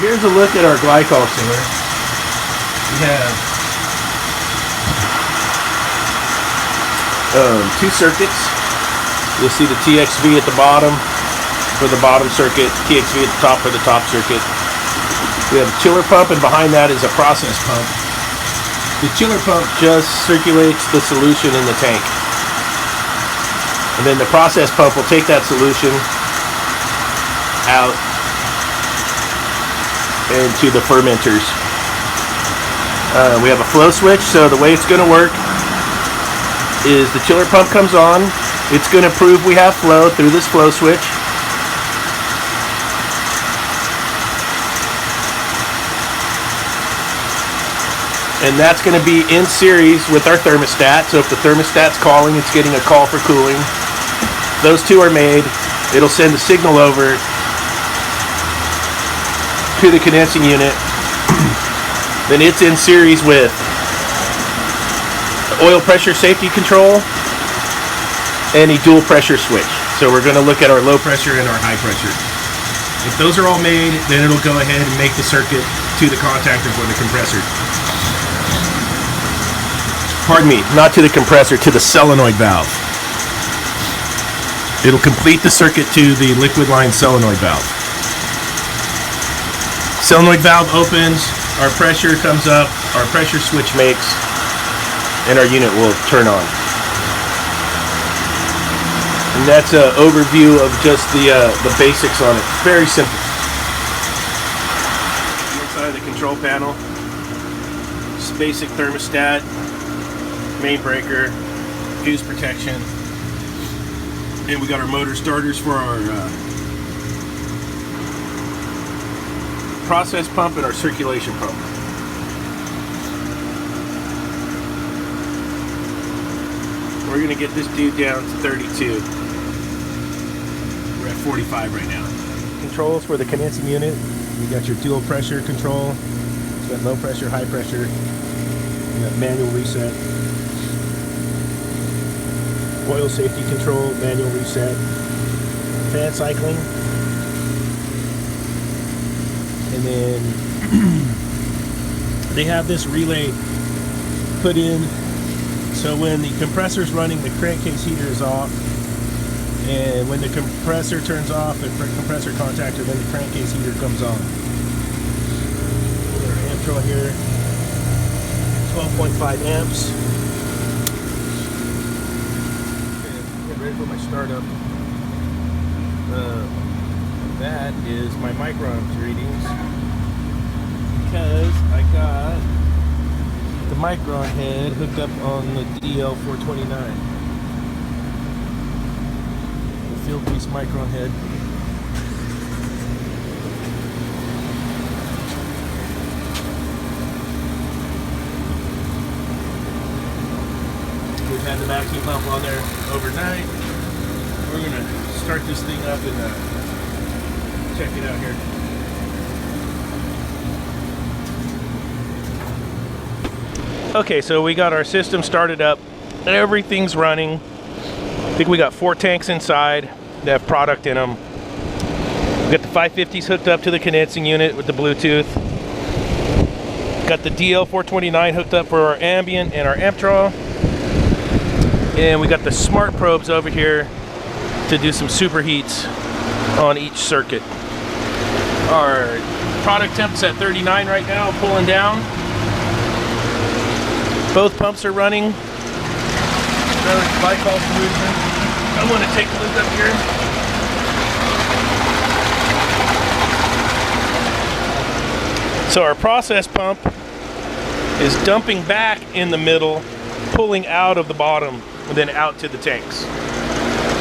here's a look at our Glycol Tuner. We have two circuits. You'll see the H.V.A.C at the bottom for the bottom circuit, H.V.A.C at the top for the top circuit. We have a chiller pump, and behind that is a process pump. The chiller pump just circulates the solution in the tank. And then the process pump will take that solution out into the fermenters. We have a flow switch, so the way it's going to work is the chiller pump comes on. It's going to prove we have flow through this flow switch. And that's going to be in series with our thermostat. So if the thermostat's calling, it's getting a call for cooling. Those two are made. It'll send a signal over to the condensing unit. Then it's in series with the oil pressure safety control and a dual pressure switch. So we're going to look at our low pressure and our high pressure. If those are all made, then it'll go ahead and make the circuit to the contactor for the compressor. Pardon me, not to the compressor, to the solenoid valve. It'll complete the circuit to the liquid line solenoid valve. Solenoid valve opens, our pressure comes up, our pressure switch makes, and our unit will turn on. And that's an overview of just the basics on it. Very simple. Inside of the control panel, just basic thermostat, main breaker, fuse protection, and we got our motor starters for our process pump and our circulation pump. We're going to get this dude down to 32. We're at 45 right now. Controls for the condensing unit. You got your dual pressure control. It's got low pressure, high pressure. You got manual reset. Oil safety control, manual reset. Fan cycling. And then they have this relay put in, so when the compressor's running, the crankcase heater is off, and when the compressor turns off, the compressor contactor, then the crankcase heater comes on. Our amp draw here, 12.5 amps. Okay, get ready for my startup. That is my microns readings, because I got the micron head hooked up on the DL429. The field piece micron head. We've had the vacuum pump on there overnight. We're going to start this thing up and check it out here. Okay, so we got our system started up. Everything's running. I think we got 4 tanks inside that have product in them. We got the 550s hooked up to the condensing unit with the Bluetooth. Got the DL429 hooked up for our ambient and our amp draw. And we got the smart probes over here to do some superheats on each circuit. Our product temp's at 39 right now, pulling down. Both pumps are running. Another Glycol solution. I want to take a look up here. So our process pump is dumping back in the middle, pulling out of the bottom, and then out to the tanks.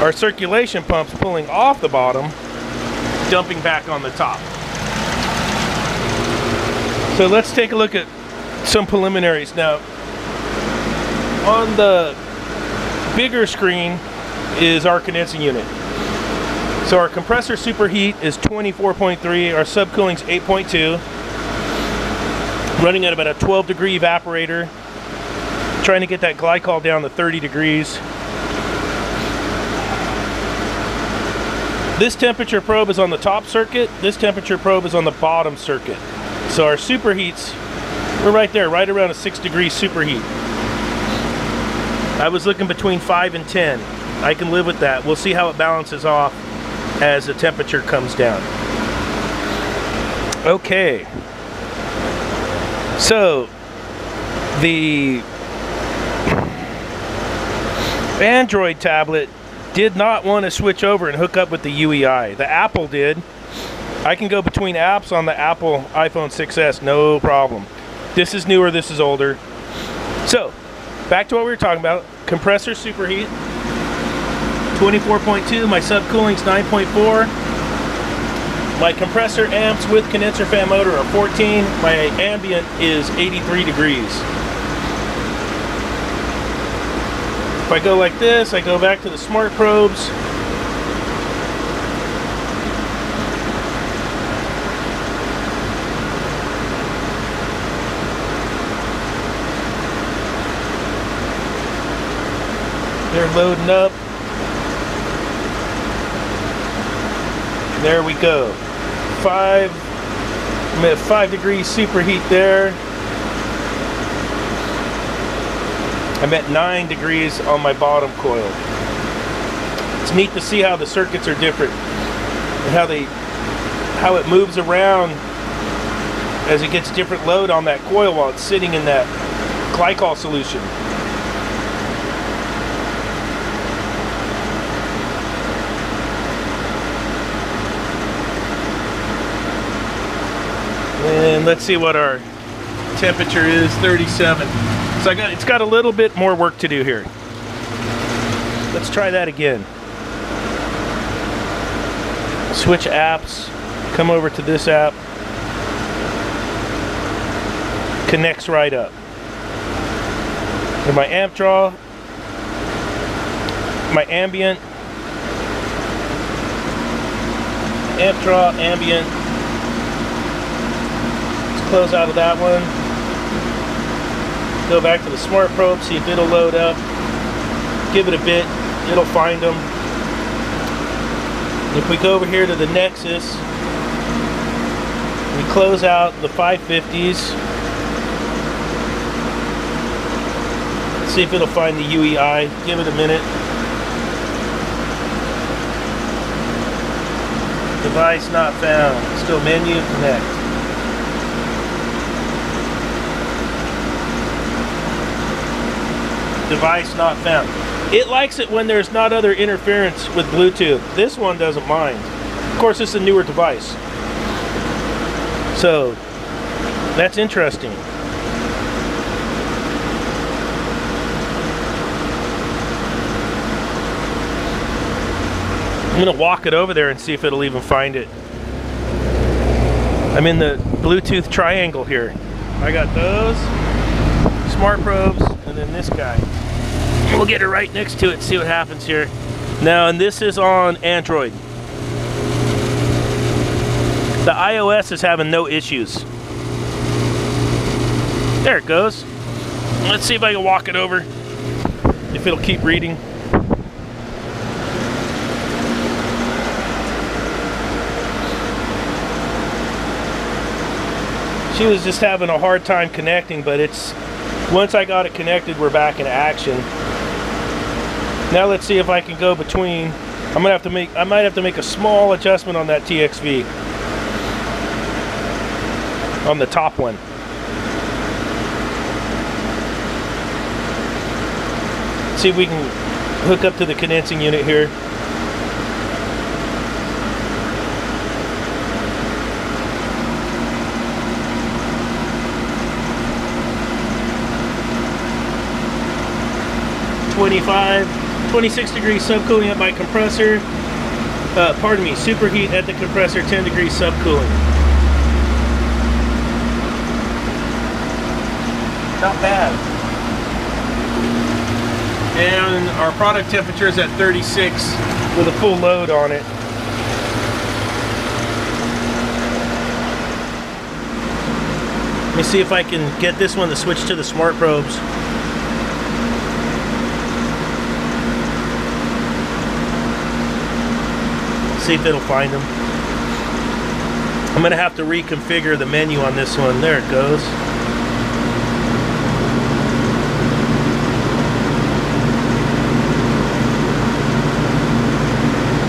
Our circulation pump's pulling off the bottom, dumping back on the top. So let's take a look at some preliminaries. Now, on the bigger screen is our condensing unit. So our compressor superheat is 24.3, our subcooling's 8.2. Running at about a 12 degree evaporator. Trying to get that glycol down to 30 degrees. This temperature probe is on the top circuit. This temperature probe is on the bottom circuit. So our superheats, we're right there, right around a 6-degree superheat. I was looking between 5 and 10. I can live with that. We'll see how it balances off as the temperature comes down. Okay. So, the Android tablet did not want to switch over and hook up with the UEI. The Apple did. I can go between apps on the Apple iPhone 6s, no problem. This is newer, this is older. So, back to what we were talking about. Compressor superheat, 24.2, my subcooling's 9.4. My compressor amps with condenser fan motor are 14. My ambient is 83 degrees. If I go like this, I go back to the smart probes. They're loading up. There we go. 5 degrees superheat there. I'm at 9 degrees on my bottom coil. It's neat to see how the circuits are different and how it moves around as it gets different load on that coil while it's sitting in that glycol solution. And let's see what our temperature is, 37. So it's got a little bit more work to do here. Let's try that again. Switch apps, come over to this app. Connects right up. And my amp draw, my ambient, amp draw, ambient. Let's close out of that one. Go back to the smart probe, see if it'll load up. Give it a bit, it'll find them. If we go over here to the Nexus, we close out the 550s. Let's see if it'll find the UEI. Give it a minute. Device not found. Still menu, connect. Device not found. It likes it when there's not other interference with Bluetooth. This one doesn't mind. Of course, it's a newer device. So, that's interesting. I'm going to walk it over there and see if it'll even find it. I'm in the Bluetooth triangle here. I got those, smart probes, and then this guy. We'll get it right next to it, see what happens here. Now, and this is on Android. The iOS is having no issues. There it goes. Let's see if I can walk it over, if it'll keep reading. She was just having a hard time connecting, but once I got it connected, we're back in action. Now let's see if I can go between. I might have to make a small adjustment on that TXV on the top one. See if we can hook up to the condensing unit here. .25, 26 degrees subcooling at my compressor. Pardon me, superheat at the compressor, 10 degrees subcooling. Not bad. And our product temperature is at 36 with a full load on it. Let me see if I can get this one to switch to the smart probes. see if it'll find them. I'm gonna have to reconfigure the menu on this one. There it goes.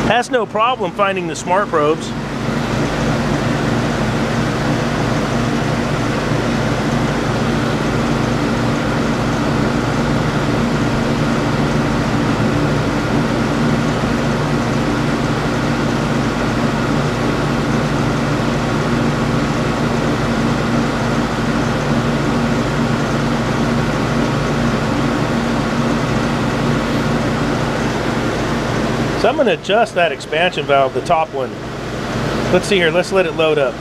Has no problem finding the smart probes. So I'm going to adjust that expansion valve, the top one. Let's see here, let's let it load up.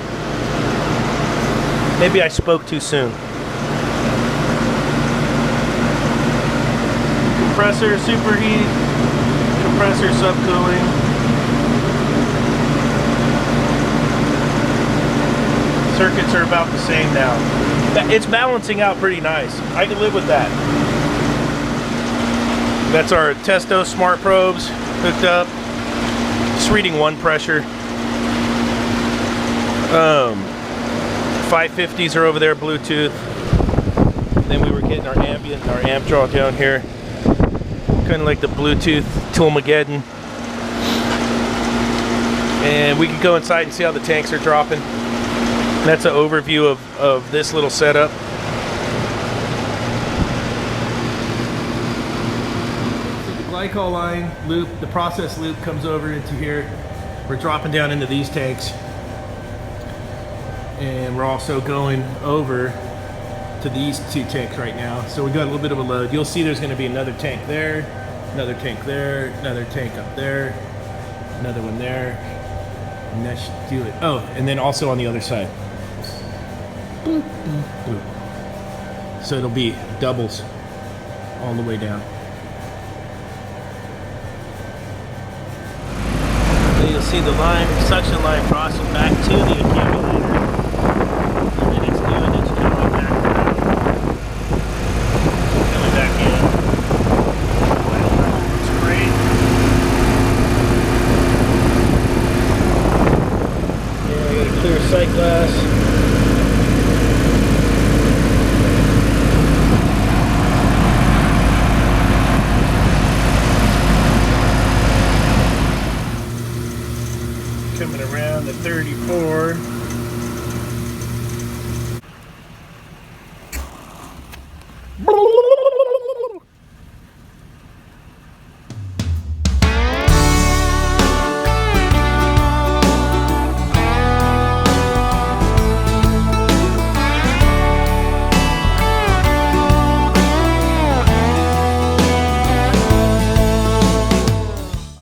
Maybe I spoke too soon. Compressor superheat, compressor subcooling. Circuits are about the same now. It's balancing out pretty nice. I can live with that. That's our Testo smart probes hooked up. Just reading one pressure. 550s are over there, Bluetooth. Then we were getting our ambient, our amp draw down here. Kind of like the Bluetooth Toolmageddon. And we can go inside and see how the tanks are dropping. That's an overview of this little setup. Glycol line loop, the process loop comes over into here. We're dropping down into these tanks, and we're also going over to these two tanks right now. So we got a little bit of a load. You'll see there's going to be another tank there, another tank there, another tank up there, another one there, and that should do it. Oh, and then also on the other side. Boop, boop, boop. So it'll be doubles all the way down. You'll see the line, suction line crossing back to the accumulator, and then it's doing its coming back around, coming back in. Oil level looks great. Yeah, I got a clear sight glass. Coming around the 34.